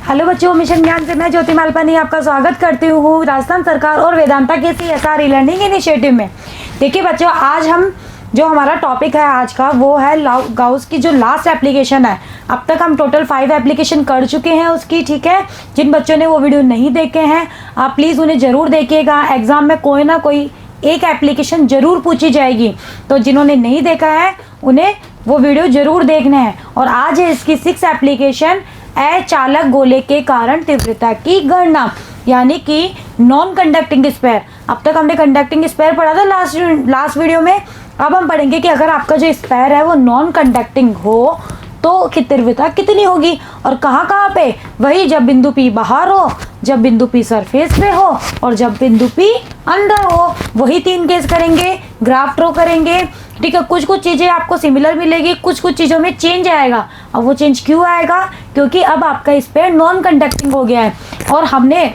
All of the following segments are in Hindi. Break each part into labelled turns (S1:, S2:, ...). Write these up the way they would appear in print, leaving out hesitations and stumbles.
S1: हेलो बच्चों, मिशन ज्ञान से मैं ज्योति मालपानी आपका स्वागत करती हूँ राजस्थान सरकार और वेदांता के CSR लर्निंग इनिशिएटिव में। देखिए बच्चों, आज हम जो हमारा टॉपिक है आज का वो है गाउस की जो लास्ट एप्लीकेशन है। अब तक हम टोटल 5 एप्लीकेशन कर चुके हैं उसकी, ठीक है। जिन बच्चों ने वो वीडियो नहीं देखे हैं आप प्लीज़ उन्हें ज़रूर देखिएगा। एग्ज़ाम में कोई ना कोई एक एप्लीकेशन ज़रूर पूछी जाएगी, तो जिन्होंने नहीं देखा है उन्हें वो वीडियो ज़रूर देखना है। और आज है इसकी 6 एप्लीकेशन, अचालक गोले के कारण तीव्रता की गणना, यानी कि नॉन कंडक्टिंग स्पेयर। अब तक हमने कंडक्टिंग स्पेयर पढ़ा था लास्ट वीडियो में। अब हम पढ़ेंगे कि अगर आपका जो स्पेयर है वो नॉन कंडक्टिंग हो तो तीव्रता कितनी होगी और कहाँ कहाँ पे। वही जब बिंदु P बाहर हो, जब बिंदु P सरफेस पे हो और जब बिंदु P अंदर हो। वही 3 केस करेंगे, ग्राफ ड्रॉ करेंगे, ठीक है। कुछ कुछ चीज़ें आपको सिमिलर मिलेगी, कुछ कुछ चीज़ों में चेंज आएगा। अब वो चेंज क्यों आएगा? क्योंकि अब आपका स्पेयर नॉन कंडक्टिंग हो गया है। और हमने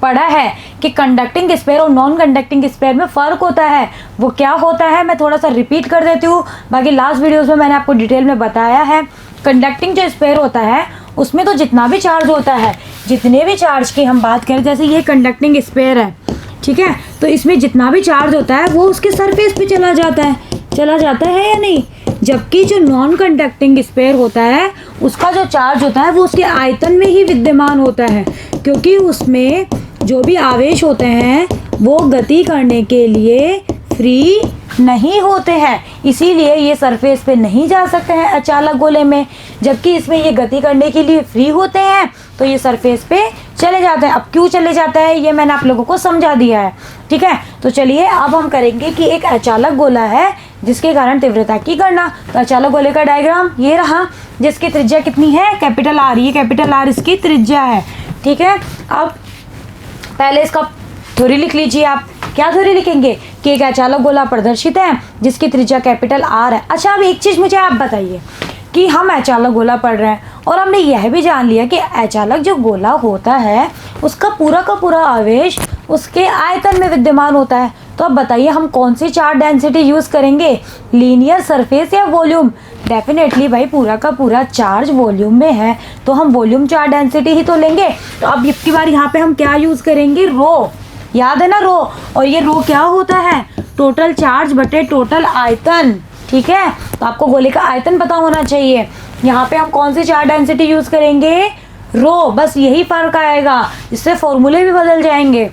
S1: पढ़ा है कि कंडक्टिंग स्पेयर और नॉन कंडक्टिंग स्पेयर में फ़र्क होता है। वो क्या होता है मैं थोड़ा सा रिपीट कर देती हूँ, बाकी लास्ट वीडियोस में मैंने आपको डिटेल में बताया है। कंडक्टिंग जो स्पेयर होता है उसमें तो जितना भी चार्ज होता है, जितने भी चार्ज की हम बात करें, जैसे ये कंडक्टिंग स्पेयर है, ठीक है, तो इसमें जितना भी चार्ज होता है वो उसके सरफेस पे चला जाता है या नहीं। जबकि जो नॉन कंडक्टिंग स्पेयर होता है उसका जो चार्ज होता है वो उसके आयतन में ही विद्यमान होता है, क्योंकि उसमें जो भी आवेश होते हैं वो गति करने के लिए फ्री नहीं होते हैं, इसीलिए ये सरफेस पे नहीं जा सकते हैं अचालक गोले में। जबकि इसमें ये गति करने के लिए फ्री होते हैं तो ये सरफेस पे चले जाते हैं। अब क्यों चले जाता है ये मैंने आप लोगों को समझा दिया है, ठीक है। तो चलिए अब हम करेंगे कि एक अचालक गोला है जिसके कारण तीव्रता की गणना। तो अचालक गोले का डायग्राम ये रहा, जिसकी त्रिज्या कितनी है, कैपिटल R। ये कैपिटल R इसकी त्रिज्या है, ठीक है। अब पहले इसका थ्योरी लिख लीजिए आप। क्या थ्योरी लिखेंगे कि एक अचालक गोला प्रदर्शित है जिसकी त्रिज्या कैपिटल R है। अच्छा, अब एक चीज़ मुझे आप बताइए कि हम अचालक गोला पढ़ रहे हैं और हमने यह भी जान लिया कि अचालक जो गोला होता है उसका पूरा का पूरा आवेश उसके आयतन में विद्यमान होता है। तो अब बताइए हम कौन सी चार्ज डेंसिटी यूज़ करेंगे, लीनियर, सरफेस या वॉल्यूम? डेफिनेटली भाई पूरा का पूरा चार्ज वॉल्यूम में है तो हम वॉल्यूम चार्ज डेंसिटी ही तो लेंगे। तो अब इसकी बार यहाँ पे हम क्या यूज़ करेंगे, रो। याद है ना रो। और ये रो क्या होता है, टोटल चार्ज बटे टोटल आयतन, ठीक है। तो आपको गोले का आयतन पता होना चाहिए। यहाँ पे हम कौन सी चार्ज डेंसिटी यूज़ करेंगे, रो। बस यही फर्क आएगा, इससे फॉर्मूले भी बदल जाएंगे।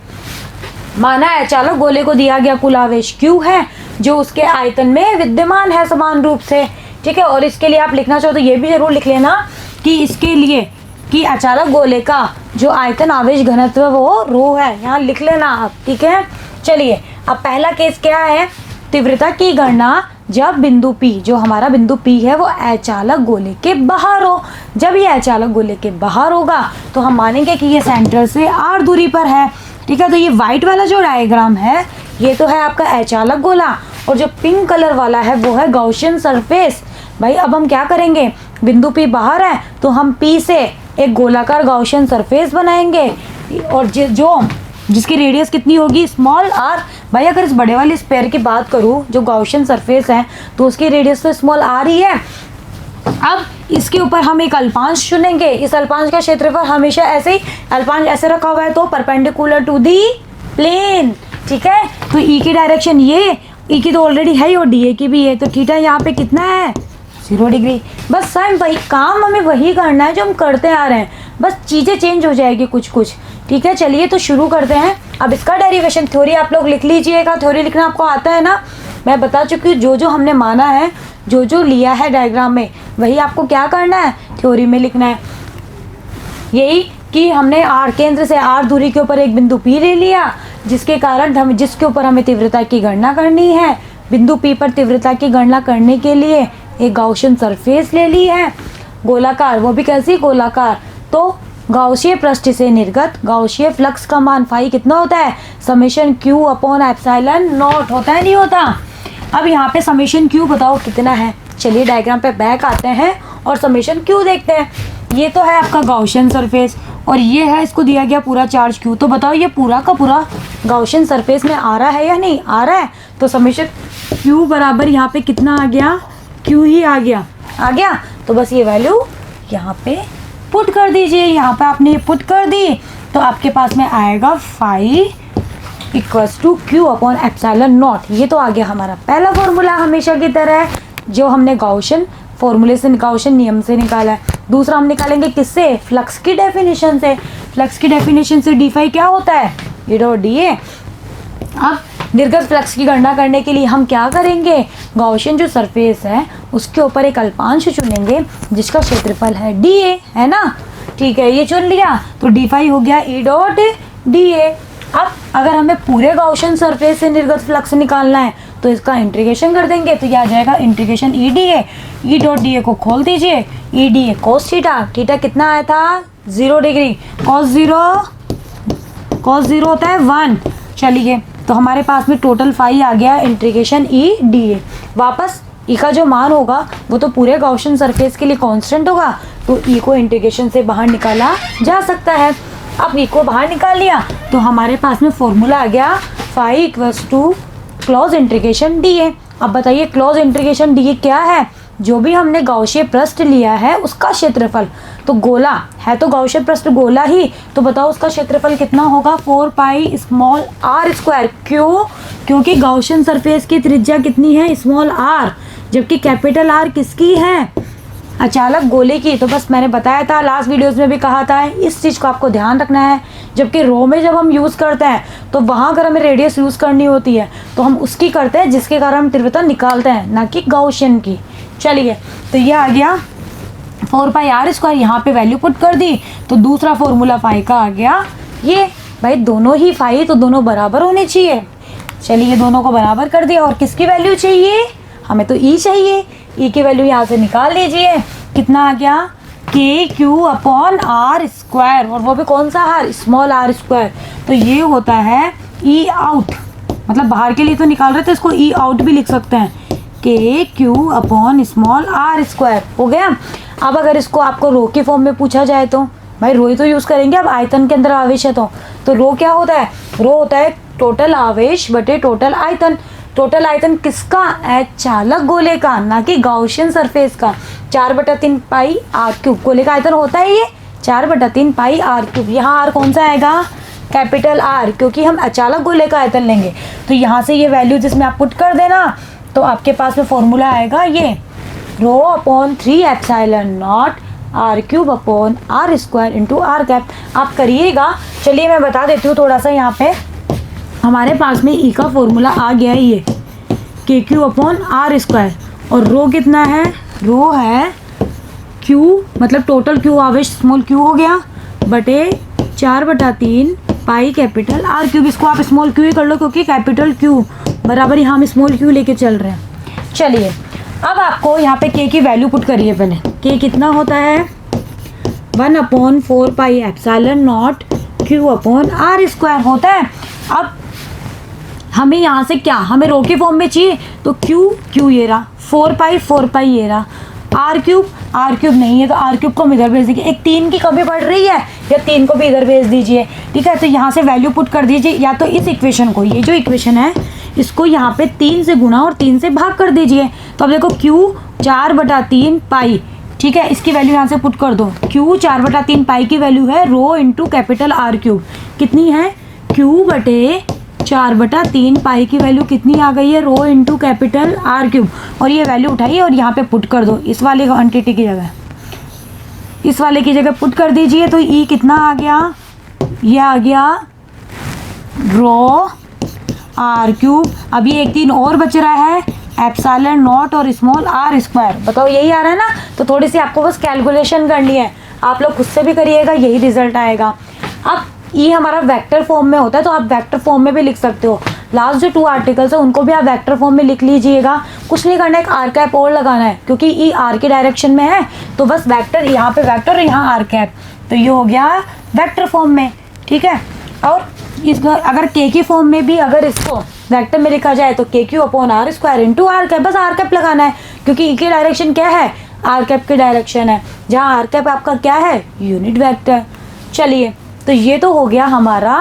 S1: माना है अचालक गोले को दिया गया कुल आवेश Q है जो उसके आयतन में विद्यमान है समान रूप से, ठीक है। और इसके लिए आप लिखना चाहो तो ये भी जरूर लिख लेना कि इसके लिए कि अचालक गोले का जो आयतन आवेश घनत्व वो रो है, यहाँ लिख लेना आप, ठीक है। चलिए अब पहला केस क्या है, तीव्रता की गणना जब बिंदु P, जो हमारा बिंदु P है वो अचालक गोले के बाहर हो। जब ये अचालक गोले के बाहर होगा तो हम मानेंगे कि ये सेंटर से R दूरी पर है, ठीक है। तो ये वाइट वाला जो डायग्राम है ये तो है आपका अचालक गोला और जो पिंक कलर वाला है वो है गॉसियन सरफेस। भाई अब हम क्या करेंगे, बिंदु P बाहर है तो हम P से एक गोलाकार गॉसियन सरफेस बनाएंगे और जिसकी रेडियस कितनी होगी, स्मॉल r। भाई अगर इस बड़े वाले स्पेयर की बात करूँ जो गॉसियन सरफेस है तो उसकी रेडियस तो स्मॉल r ही है। अब इसके ऊपर हम एक अल्पांश चुनेंगे। इस अल्पांश का क्षेत्रफल हमेशा ऐसे ही, अल्पांश ऐसे रखा हुआ है तो परपेंडिकुलर टू दी प्लेन, ठीक है। तो E की डायरेक्शन ये, E की तो ऑलरेडी है और DA की भी है, तो थीटा यहाँ पे कितना है, 0 डिग्री। बस सेम वही काम हमें वही करना है जो हम करते आ रहे हैं, बस चीज़ें चेंज हो जाएगी कुछ कुछ, ठीक है। चलिए तो शुरू करते हैं। अब इसका डेरिवेशन थ्योरी आप लोग लिख लीजिएगा। थ्योरी लिखना आपको आता है ना, मैं बता चुकी हूँ। जो हमने माना है, जो लिया है डायग्राम में, वही आपको क्या करना है, थ्योरी में लिखना है। यही कि हमने R केंद्र से R दूरी के ऊपर एक बिंदु P ले लिया जिसके ऊपर हमें तीव्रता की गणना करनी है। बिंदु P पर तीव्रता की गणना करने के लिए एक गॉसियन सरफेस ले ली है, गोलाकार, वो भी कैसी, गोलाकार। तो गॉसियन पृष्ठ से निर्गत गॉसियन फ्लक्स का मान फाई कितना होता है, summation Q upon epsilon not होता है, नहीं होता। अब यहाँ पे समेशन Q बताओ कितना है। चलिए डायग्राम पे बैक आते हैं और समेशन Q देखते हैं। ये तो है आपका गॉसियन सरफेस और ये है, इसको दिया गया पूरा चार्ज Q। तो बताओ ये पूरा का पूरा गॉसियन सरफेस में आ रहा है या नहीं आ रहा है। तो समेशन Q बराबर यहाँ पे कितना आ गया, Q ही आ गया। तो बस ये वैल्यू यहाँ पे पुट कर दीजिए। यहाँ पे आपने ये पुट कर दी तो आपके पास में आएगा phi equals to q upon epsilon nought. ये तो आ गया हमारा पहला फॉर्मूला हमेशा की तरह जो हमने गाउशियन फॉर्मूले से गाउशियन नियम से निकाला है। दूसरा हम निकालेंगे किससे? फ्लक्स की डेफिनेशन से। फ्लक्स की डेफिनेशन से डी फाई क्या होता है? E dot D A. अब निर्गत फ्लक्स की गणना करने के लिए हम क्या करेंगे? गाउशियन जो सरफेस है उसके ऊपर एक अल्पांश चुनेंगे जिसका क्षेत्रफल है डी ए, है ना? ठीक है, ये चुन लिया तो डी फाई हो गया ई डॉट डी ए। अब अगर हमें पूरे गाउशियन सरफेस से निर्गत फ्लक्स निकालना है तो इसका इंटीग्रेशन कर देंगे तो ये आ जाएगा integration E D A. E dot D A को खोल दीजिए, E D A cos theta, theta कितना आया था? 0 डिग्री, कॉस जीरो होता है 1। चलिए तो हमारे पास में टोटल फाई आ गया इंटीग्रेशन ई डी ए। वापस ई का जो मान होगा वो तो पूरे गाउशियन सरफेस के लिए कांस्टेंट होगा तो ई को इंटीग्रेशन से बाहर निकाला जा सकता है। अब ई को बाहर निकाल लिया तो हमारे पास में फॉर्मूला आ गया phi equals to close integration d A. अब बताइए क्लोज इंटीग्रेशन डी ए क्या है? जो भी हमने गाउशियन पृष्ठ लिया है उसका क्षेत्रफल, तो गोला है तो गाउशियन पृष्ठ गोला ही, तो बताओ उसका क्षेत्रफल कितना होगा? 4 पाई स्मॉल आर स्क्वायर। क्यों? क्योंकि गाउशियन सरफेस की त्रिज्या कितनी है? स्मॉल आर, जबकि कैपिटल आर किसकी है? अचालक गोले की। तो बस मैंने बताया था लास्ट वीडियोस में भी कहा था इस चीज़ को आपको ध्यान रखना है। जबकि रो में जब हम यूज़ करते हैं तो वहाँ अगर हमें रेडियस यूज़ करनी होती है तो हम उसकी करते हैं जिसके कारण हम तीव्रता निकालते हैं, ना कि गाउशियन की। चलिए तो ये आ गया 4 पाई आर स्क्वायर, यहाँ पे वैल्यू पुट कर दी तो दूसरा फॉर्मूला फाई का आ गया ये। भाई दोनों ही फाई तो दोनों बराबर होने चाहिए। चलिए दोनों को बराबर कर दिया और किसकी वैल्यू चाहिए? हमें तो ई चाहिए। ई की वैल्यू यहाँ से निकाल लीजिए, कितना आ गया? के क्यू अपॉन आर स्क्वायर, और वो भी कौन सा आर? Small r square. तो ये होता है ई आउट, मतलब बाहर के लिए तो निकाल रहे थे, इसको ई आउट भी लिख सकते हैं। K q upon small r square हो गया। अब अगर इसको आपको रो की फॉर्म में पूछा जाए तो भाई रो ही तो यूज़ करेंगे। अब आयतन के अंदर आवेश है तो रो क्या होता है? रो होता है टोटल आवेश बटे टोटल आयतन। टोटल आयतन किसका? चालक गोले का, ना कि गाउशियन सरफेस का। 4/3 पाई आर क्यूब गोले का आयतन होता है ये 4/3 पाई आर क्यूब। यहाँ आर कौन सा आएगा? कैपिटल आर, क्योंकि हम अचालक गोले का आयतन लेंगे। तो यहाँ से ये वैल्यू जिसमें आप पुट कर देना तो आपके पास में फॉर्मूला आएगा ये rho upon 3 epsilon nought r cube upon r square into r cap. आप करिएगा। चलिए मैं बता देती हूँ थोड़ा सा। यहाँ पे हमारे पास में ई का फॉर्मूला आ गया है ये के क्यू अपॉन आर स्क्वायर, और रो कितना है? रो है क्यू, मतलब टोटल क्यू आवेश स्मॉल क्यू हो गया बटे 4/3 पाई कैपिटल आर क्यूब। इसको आप स्मॉल क्यू ही कर लो क्योंकि कैपिटल क्यू बराबर यहाँ हम स्मॉल क्यू लेके चल रहे हैं। चलिए अब आपको यहाँ पे के की वैल्यू पुट करिए। पहले के कितना होता है? 1/4 pi epsilon nought q upon r square होता है। अब हमें यहाँ से क्या, हमें रो की फॉर्म में चाहिए तो क्यू ये रहा, 4 पाई ये रहा, आर क्यूब नहीं है तो आर क्यूब को हम इधर भेज दीजिए। एक 3 की कमी पड़ रही है या 3 को भी इधर भेज दीजिए। ठीक है, तो यहाँ से वैल्यू पुट कर दीजिए, या तो इस इक्वेशन को, ये जो इक्वेशन है इसको यहाँ पे 3 से गुना और 3 से भाग कर दीजिए। तो अब देखो क्यू 4/3 पाई, ठीक है, इसकी वैल्यू यहाँ से पुट कर दो। क्यू 4/3 पाई की वैल्यू है rho into capital R cube. कितनी है? क्यू बटे 4/3 पाई की वैल्यू कितनी आ गई है? Rho into capital R cube. और ये वैल्यू उठाइए और यहाँ पे पुट कर दो इस वाले क्वांटिटी की जगह, इस वाले की जगह पुट कर दीजिए। तो ई कितना आ गया? ये आ गया रो आर क्यूब। अभी एक 3 और बच रहा है एप्सिलॉन नॉट और स्मॉल आर स्क्वायर। बताओ यही आ रहा है ना? तो थोड़ी सी आपको बस कैलकुलेशन करनी है, आप लोग खुद से भी करिएगा, यही रिजल्ट आएगा। अब ये हमारा वेक्टर फॉर्म में होता है तो आप वेक्टर फॉर्म में भी लिख सकते हो। लास्ट जो 2 आर्टिकल्स है उनको भी आप वेक्टर फॉर्म में लिख लीजिएगा। कुछ नहीं करना है, एक आर कैप और लगाना है क्योंकि ई आर के डायरेक्शन में है तो बस वेक्टर, यहाँ पे वेक्टर और यहाँ आर कैप, तो ये हो गया वेक्टर फॉर्म में। ठीक है, और इसका अगर के की फॉर्म में भी अगर इसको वेक्टर में लिखा जाए तो k q upon r square into r cap, बस आर कैप लगाना है क्योंकि ई के डायरेक्शन क्या है? आर कैप के डायरेक्शन है, जहाँ आर कैप आपका क्या है? Unit vector. चलिए तो ये तो हो गया हमारा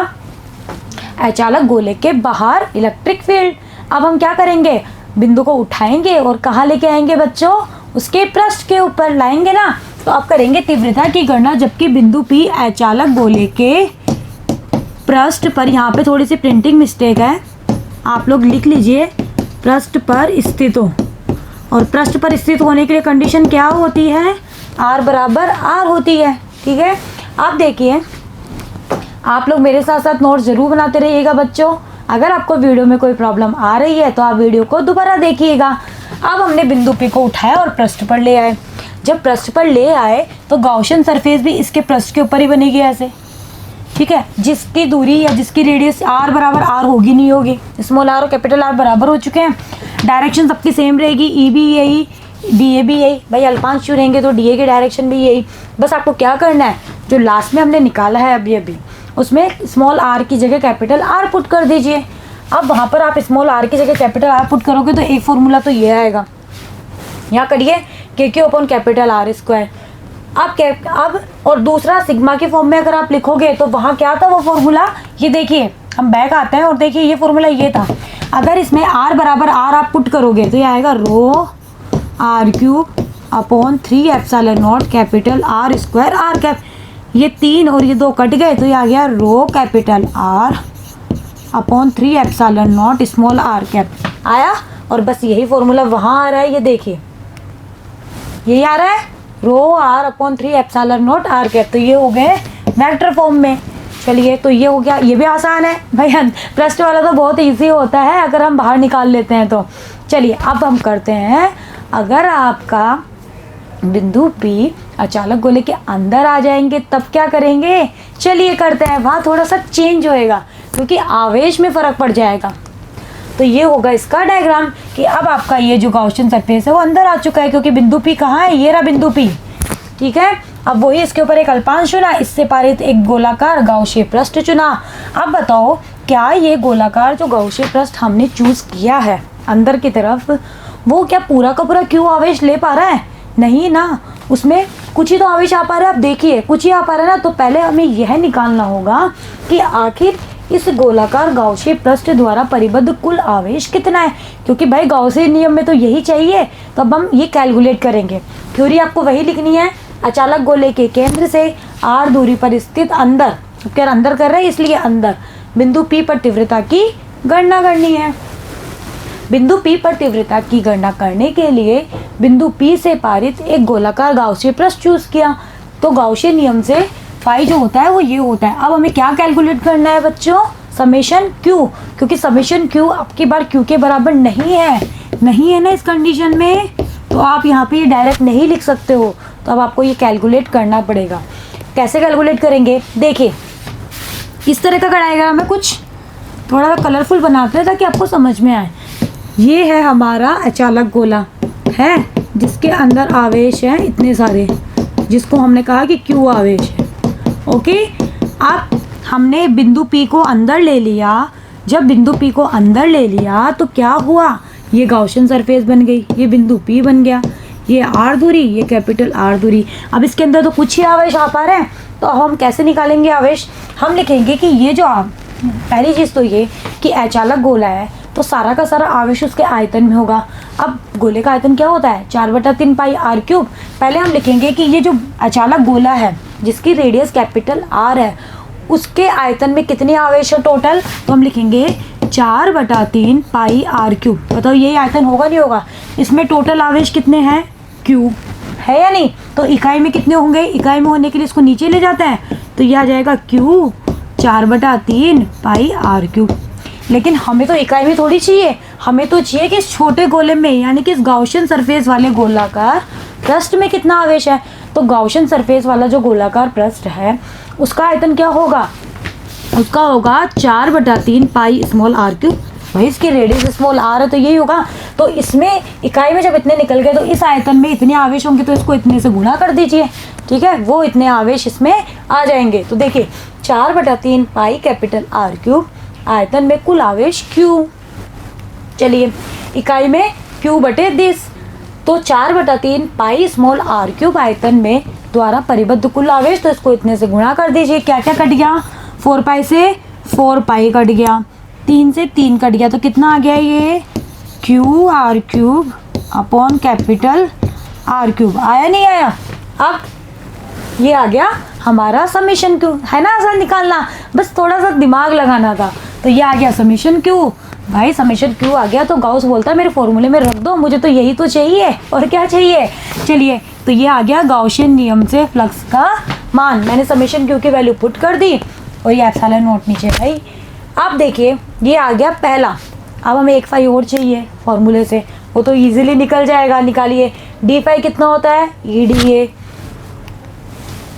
S1: अचालक गोले के बाहर इलेक्ट्रिक फील्ड। अब हम क्या करेंगे? बिंदु को उठाएंगे और कहाँ लेके आएंगे बच्चों? उसके पृष्ठ के ऊपर लाएंगे ना। तो अब करेंगे तीव्रता की गणना जबकि बिंदु P अचालक गोले के पृष्ठ पर, यहाँ पे थोड़ी सी प्रिंटिंग मिस्टेक है, आप लोग लिख लीजिए पृष्ठ पर स्थित हो। और पृष्ठ पर स्थित होने के लिए कंडीशन क्या होती है, R बराबर R होती है। ठीक है, अब देखिए आप लोग मेरे साथ साथ नोट्स जरूर बनाते रहिएगा बच्चों। अगर आपको वीडियो में कोई प्रॉब्लम आ रही है तो आप वीडियो को दोबारा देखिएगा। अब हमने बिंदु P को उठाया और पृष्ठ पर ले आए। जब पृष्ठ पर ले आए तो गॉसियन सरफेस भी इसके पृष्ठ के ऊपर ही बनेगी ऐसे। ठीक है, जिसकी दूरी या जिसकी रेडियस R बराबर R होगी नहीं होगी, स्मॉल r और कैपिटल R बराबर हो चुके हैं। डायरेक्शन सबकी सेम रहेगी, E भी यही, DA भी यही। भाई अल्पांश क्यों रहेंगे तो DA की डायरेक्शन भी यही। बस आपको क्या करना है, जो लास्ट में हमने निकाला है अभी उसमें स्मॉल r की जगह कैपिटल R पुट कर दीजिए। अब वहाँ पर आप स्मॉल r की जगह कैपिटल R पुट करोगे तो एक फॉर्मूला तो ये आएगा, यहाँ करिए KQ upon capital R square. अब और दूसरा सिग्मा के फॉर्म में अगर आप लिखोगे तो वहाँ क्या था वो फॉर्मूला, ये देखिए हम बैक आते हैं और देखिए ये फॉर्मूला ये था। अगर इसमें R बराबर R आप पुट करोगे तो ये आएगा रो R³ upon 3 epsilon not capital R square R cap. ये 3 और ये 2 कट गए तो ये आ गया rho capital R upon 3 epsilon nought small R cap आया। और बस यही फॉर्मूला वहाँ आ रहा है, ये देखिए यही आ रहा है रो R upon 3 epsilon not R cap. तो ये हो गए वेक्टर फॉर्म में। चलिए तो ये हो गया, ये भी आसान है भाई, पृष्ठ वाला तो बहुत इजी होता है अगर हम बाहर निकाल लेते हैं तो। चलिए अब हम करते हैं, अगर आपका बिंदु P अचालक गोले के अंदर आ जाएंगे तब क्या करेंगे, चलिए करते हैं। वहाँ थोड़ा सा चेंज होएगा क्योंकि आवेश में फ़र्क पड़ जाएगा। तो ये होगा इसका डायग्राम कि अब आपका ये जो गॉसियन सरफेस है वो अंदर आ चुका है क्योंकि बिंदु P कहाँ है, ये रहा बिंदु P। ठीक है, अब वही इसके ऊपर एक अल्पांश चुना, इससे पारित एक गोलाकार गॉसियन पृष्ठ चुना। अब बताओ क्या ये गोलाकार जो गॉसियन पृष्ठ हमने चूज किया है अंदर की तरफ, वो क्या पूरा का पूरा क्यों आवेश ले पा रहा है, नहीं ना, उसमें कुछ ही तो आवेश आ पा रहा है। अब देखिए कुछ ही आ पा रहा है ना, तो पहले हमें यह निकालना होगा कि आखिर इस गोलाकार गॉसियन पृष्ठ द्वारा परिबद्ध कुल आवेश कितना है, क्योंकि भाई गॉसियन नियम में तो यही चाहिए। तो अब हम ये कैलकुलेट करेंगे। थ्योरी आपको वही लिखनी है, अचालक गोले के केंद्र से R दूरी पर स्थित अंदर, क्या अंदर कर रहे हैं इसलिए अंदर, बिंदु P पर तीव्रता की गणना करनी है। बिंदु P पर तीव्रता की गणना करने के लिए बिंदु P से पारित एक गोलाकार गॉसियन पृष्ठ चूज किया। तो गॉसियन नियम से फाई जो होता है वो ये होता है। अब हमें क्या कैलकुलेट करना है बच्चों, समेशन Q, क्योंकि समेशन Q आपकी बार Q के बराबर नहीं है ना इस कंडीशन में, तो आप यहाँ पे ये डायरेक्ट नहीं लिख सकते हो। तो अब आपको ये कैलकुलेट करना पड़ेगा। कैसे कैलकुलेट करेंगे, देखिए इस तरह का डायग्राम में कुछ थोड़ा सा कलरफुल बनाते हैं ताकि आपको समझ में आए। ये है हमारा अचालक गोला है जिसके अंदर आवेश है इतने सारे, जिसको हमने कहा कि Q आवेश है। ओके, अब हमने बिंदु P को अंदर ले लिया। जब बिंदु P को अंदर ले लिया तो क्या हुआ, ये गॉसियन सरफेस बन गई, ये बिंदु P बन गया, ये R दूरी, ये कैपिटल R दूरी। अब इसके अंदर तो कुछ ही आवेश आ पा रहे हैं, तो अब हम कैसे निकालेंगे आवेश, हम लिखेंगे कि ये जो पहली चीज़ तो ये कि अचालक गोला है तो सारा का सारा आवेश उसके आयतन में होगा। अब गोले का आयतन क्या होता है, 4/3 पाई R³। पहले हम लिखेंगे कि ये जो अचालक गोला है जिसकी रेडियस कैपिटल R है उसके आयतन में कितने आवेश है टोटल, तो हम लिखेंगे 4/3 पाई R³। बताओ यही आयतन होगा नहीं होगा, इसमें टोटल आवेश कितने हैं, Q है या नहीं। तो इकाई में कितने होंगे, इकाई में होने के लिए इसको नीचे ले जाते हैं तो यह आ जाएगा Q 4/3 पाई R³। लेकिन हमें तो इकाई में थोड़ी चाहिए, हमें तो चाहिए कि इस छोटे गोले में यानी कि इस गॉसियन सरफेस वाले गोलाकार पृष्ठ में कितना आवेश है। तो गॉसियन सरफेस वाला जो गोलाकार पृष्ठ है उसका आयतन क्या होगा, उसका होगा 4/3 पाई स्मॉल R³। भाई इसकी रेडियस स्मॉल R है तो यही होगा। तो इसमें इकाई में जब इतने निकल गए तो इस आयतन में इतने आवेश होंगे तो इसको इतने से गुणा कर दीजिए। ठीक है, वो इतने आवेश इसमें आ जाएंगे। तो देखिए 4/3 पाई कैपिटल R³ आयतन में कुल आवेश Q। चलिए इकाई में Q/10, तो 4/3 पाई स्मॉल R³ आयतन में द्वारा परिबद्ध कुल आवेश, तो इसको इतने से गुणा कर दीजिए। क्या क्या कट गया, 4 पाई से 4 पाई कट गया, 3 से 3 कट गया, तो कितना आ गया ये QR³ अपॉन कैपिटल R³ आया नहीं आया। अब ये आ गया हमारा समेशन क्यू, है ना आसान निकालना, बस थोड़ा सा दिमाग लगाना था। तो ये आ गया समेशन क्यू। भाई समेशन क्यू आ गया तो गाउस बोलता है मेरे फॉर्मूले में रख दो, मुझे तो यही तो चाहिए और क्या चाहिए। चलिए तो ये आ गया गाउसियन नियम से फ्लक्स का मान। मैंने समेशन क्यू की वैल्यू पुट कर दी और ये एप्सिलॉन नॉट नीचे। भाई अब देखिए ये आ गया पहला। अब हमें एक फाई और चाहिए फॉर्मूले से, वो तो इजीली निकल जाएगा। निकालिए डी फाई कितना होता है, ई डी ए।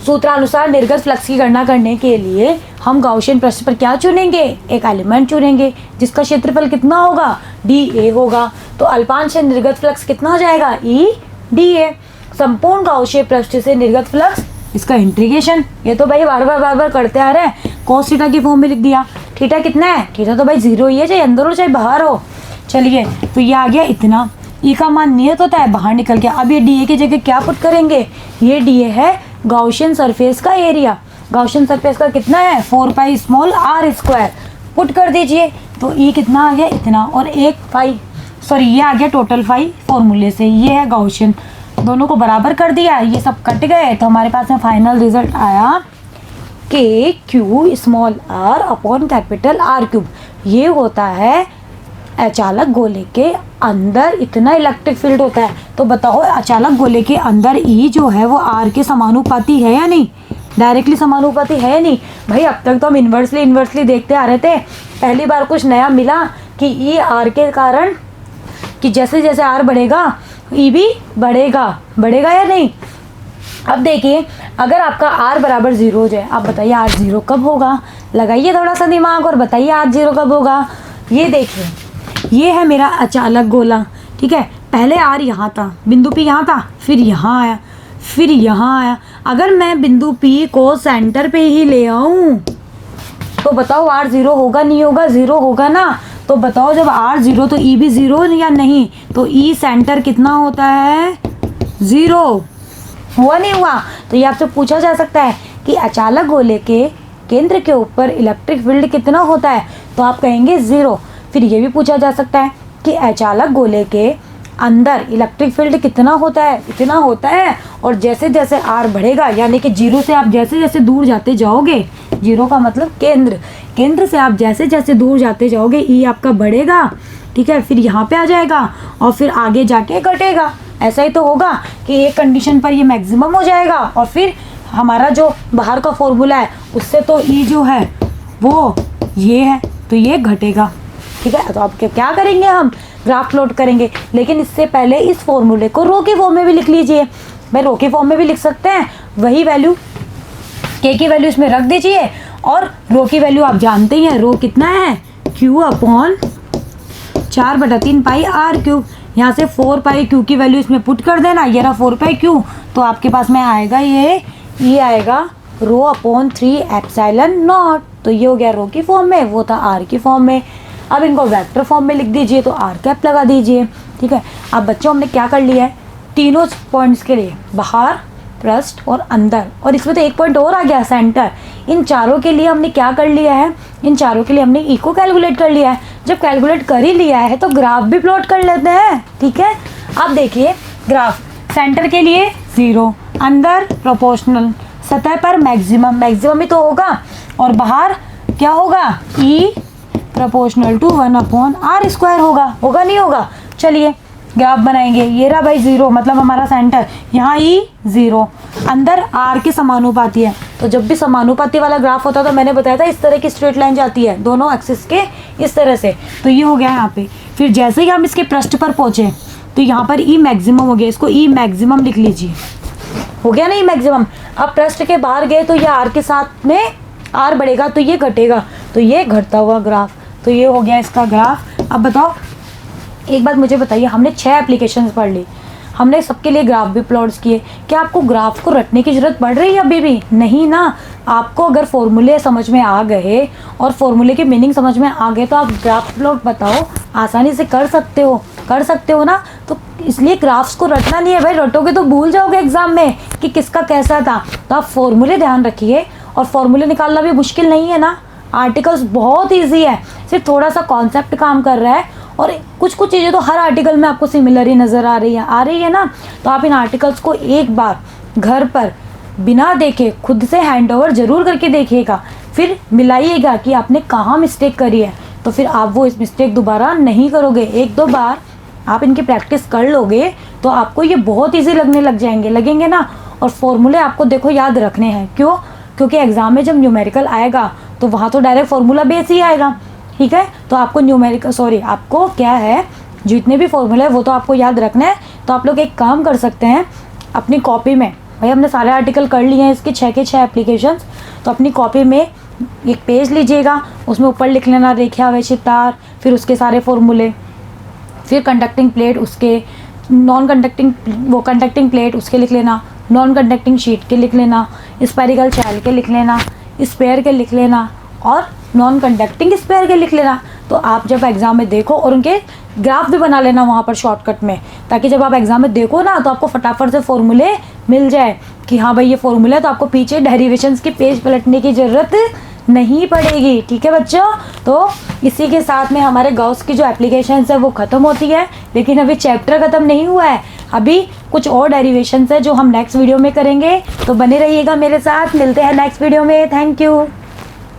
S1: सूत्रानुसार निर्गत फ्लक्स की गणना करने के लिए हम गाउसियन प्रश्न पर क्या चुनेंगे, एक एलिमेंट चुनेंगे जिसका क्षेत्रफल कितना होगा, डी ए होगा। तो अल्पांश से निर्गत फ्लक्स कितना हो जाएगा, ई डी ए। संपूर्ण गाउसियन पृष्ठ से निर्गत फ्लक्स, इसका इंटीग्रेशन, ये तो भाई बार बार करते आ रहे हैं। कॉस थीटा की फॉर्म में लिख दिया। थीटा कितना है, थीटा तो भाई 0 ही है, चाहे अंदर हो चाहे बाहर हो। चलिए तो ये आ गया इतना। ई का मान नियत होता है, बाहर निकल गया। अब ये डी ए की जगह क्या पुट करेंगे, ये डी ए है गाउसियन सरफेस का एरिया। गाउसियन सरफेस का कितना है, 4 pi small r square, put कर दीजिए। तो ई कितना आ गया इतना, और एक फाई, सॉरी ये आ गया टोटल फाई फॉर्मूले से। ये है गाउसियन, दोनों को बराबर कर दिया, ये सब कट गए। तो हमारे पास में फाइनल रिजल्ट आया k q small r upon capital R cube. ये होता है अचालक गोले के अंदर इतना इलेक्ट्रिक फील्ड होता है। तो बताओ अचालक गोले के अंदर ई जो है वो आर के समानुपाती है या नहीं, डायरेक्टली समानुपाती है या नहीं। भाई अब तक तो हम इन्वर्सली देखते आ रहे थे, पहली बार कुछ नया मिला कि ई आर के कारण, कि जैसे जैसे आर बढ़ेगा ई भी बढ़ेगा या नहीं। अब देखिए अगर आपका आर बराबर 0 हो जाए, आप बताइए आर 0 कब होगा, लगाइए थोड़ा सा दिमाग और बताइए आर 0 कब होगा। ये देखिए ये है मेरा अचालक गोला, ठीक है। पहले आर यहाँ था, बिंदु पी यहाँ था, फिर यहाँ आया, फिर यहाँ आया। अगर मैं बिंदु पी को सेंटर पे ही ले आऊँ तो बताओ आर 0 होगा नहीं होगा, 0 होगा ना। तो बताओ जब आर 0 तो ई भी 0 या नहीं। तो ई सेंटर कितना होता है, 0, हुआ नहीं हुआ। तो ये आपसे पूछा जा सकता है कि अचालक गोले के केंद्र के ऊपर इलेक्ट्रिक फील्ड कितना होता है, तो आप कहेंगे 0। फिर ये भी पूछा जा सकता है कि अचालक गोले के अंदर इलेक्ट्रिक फील्ड कितना होता है, इतना होता है। और जैसे जैसे आर बढ़ेगा, यानी कि 0 से आप जैसे जैसे दूर जाते जाओगे, 0 का मतलब केंद्र से आप जैसे जैसे दूर जाते जाओगे ई आपका बढ़ेगा, ठीक है। फिर यहाँ पे आ जाएगा और फिर आगे जाके घटेगा। ऐसा ही तो होगा कि एक कंडीशन पर ये मैक्सिमम हो जाएगा और फिर हमारा जो बाहर का फॉर्मूला है उससे तो ई जो है वो ये है, तो ये घटेगा, ठीक है। तो अब क्या करेंगे, हम ग्राफ प्लॉट करेंगे। लेकिन इससे पहले इस फॉर्मूले को रो की फॉर्म में भी लिख लीजिए। भाई रो की फॉर्म में भी लिख सकते हैं, वही वैल्यू के की वैल्यू इसमें रख दीजिए। और रो की वैल्यू आप जानते ही हैं, रो कितना है, q upon 4/3 pi r cube. यहाँ से 4 पाई क्यू की वैल्यू इसमें पुट कर देना, ये रहा 4 पाई क्यू। तो आपके पास में आएगा ये आएगा रो अपॉन 3 एप्सिलॉन नॉट। तो ये हो गया रो की फॉर्म में, वो था आर की फॉर्म में। अब इनको वेक्टर फॉर्म में लिख दीजिए, तो आर कैप लगा दीजिए, ठीक है। अब बच्चों हमने क्या कर लिया है, तीनों पॉइंट्स के लिए बाहर, पृष्ठ और अंदर, और इसमें तो एक पॉइंट और आ गया सेंटर। इन चारों के लिए हमने क्या कर लिया है, इन चारों के लिए हमने ई को कैलकुलेट कर लिया है। जब कैलकुलेट कर ही लिया है तो ग्राफ भी प्लॉट कर लेते हैं, ठीक है। अब देखिए ग्राफ, सेंटर के लिए 0, अंदर प्रोपोर्शनल, सतह पर मैक्सिमम ही तो होगा, और बाहर क्या होगा, ई प्रोपोर्शनल टू 1/r² होगा नहीं होगा। चलिए ग्राफ बनाएंगे। ये रहा भाई 0, मतलब हमारा सेंटर, यहाँ ई 0, अंदर आर के समानुपाती है। तो जब भी समानुपाती वाला ग्राफ होता है तो मैंने बताया था इस तरह की स्ट्रेट लाइन जाती है दोनों एक्सिस के, इस तरह से। तो ये हो गया यहाँ पे। फिर जैसे ही हम इसके पृष्ठ पर पहुँचे तो यहाँ पर ई मैक्सिमम हो गया, इसको ई मैक्सिमम लिख लीजिए, हो गया ना ई मैक्सिमम। अब पृष्ठ के बाहर गए तो ये आर के साथ में आर बढ़ेगा तो ये घटेगा, तो ये घटता हुआ ग्राफ। तो ये हो गया इसका ग्राफ। अब बताओ एक बात मुझे बताइए, हमने 6 एप्लीकेशंस पढ़ ली, हमने सबके लिए ग्राफ भी प्लॉट्स किए, क्या आपको ग्राफ को रटने की ज़रूरत पड़ रही है अभी भी? नहीं ना। आपको अगर फॉर्मूले समझ में आ गए और फॉर्मूले की मीनिंग समझ में आ गए तो आप ग्राफ प्लॉट बताओ आसानी से कर सकते हो ना। तो इसलिए ग्राफ्स को रटना नहीं है भाई, रटोगे तो भूल जाओगे एग्जाम में कि किसका कैसा था। तो आप फॉर्मूले ध्यान रखिए, और फॉर्मूले निकालना भी मुश्किल नहीं है ना, आर्टिकल्स बहुत ईजी है, सिर्फ थोड़ा सा कॉन्सेप्ट काम कर रहा है। और कुछ चीज़ें तो हर आर्टिकल में आपको सिमिलर ही नज़र आ रही है ना। तो आप इन आर्टिकल्स को एक बार घर पर बिना देखे खुद से हैंड ओवर ज़रूर करके देखिएगा, फिर मिलाइएगा कि आपने कहाँ मिस्टेक करी है, तो फिर आप वो इस मिस्टेक दोबारा नहीं करोगे। 1-2 बार आप इनकी प्रैक्टिस कर लोगे तो आपको ये बहुत ईजी लगेंगे ना। और फॉर्मूले आपको देखो याद रखने हैं, क्यों? क्योंकि एग्ज़ाम में जब न्यूमेरिकल आएगा तो वहाँ तो डायरेक्ट फार्मूला बेस ही आएगा, ठीक है। तो आपको आपको क्या है, जितने भी फॉर्मूले हैं वो तो आपको याद रखना है। तो आप लोग एक काम कर सकते हैं, अपनी कॉपी में, भाई हमने सारे आर्टिकल कर लिए हैं इसके 6 के 6 एप्लीकेशंस, तो अपनी कॉपी में एक पेज लीजिएगा, उसमें ऊपर लिख लेना रेखीय तार, फिर उसके सारे फॉर्मूले, फिर कंडक्टिंग प्लेट उसके, कंडक्टिंग प्लेट उसके लिख लेना, नॉन कंडक्टिंग शीट के लिख लेना, स्पेरिकल शेल के लिख लेना, स्पेयर के लिख लेना और नॉन कंडक्टिंग स्पेयर के लिख लेना। तो आप जब एग्ज़ाम में देखो, और उनके ग्राफ भी बना लेना वहाँ पर शॉर्टकट में, ताकि जब आप एग्ज़ाम में देखो ना तो आपको फटाफट से फॉर्मूले मिल जाए कि हाँ भाई ये फॉर्मूला है, तो आपको पीछे डेरिवेशंस की पेज पलटने की ज़रूरत नहीं पड़ेगी, ठीक है बच्चों। तो इसी के साथ में हमारे गॉस की जो एप्लीकेशंस है वो ख़त्म होती है, लेकिन अभी चैप्टर ख़त्म नहीं हुआ है, अभी कुछ और डेरिवेशंस है जो हम नेक्स्ट वीडियो में करेंगे। तो बने रहिएगा मेरे साथ, मिलते हैं नेक्स्ट वीडियो में। Thank you.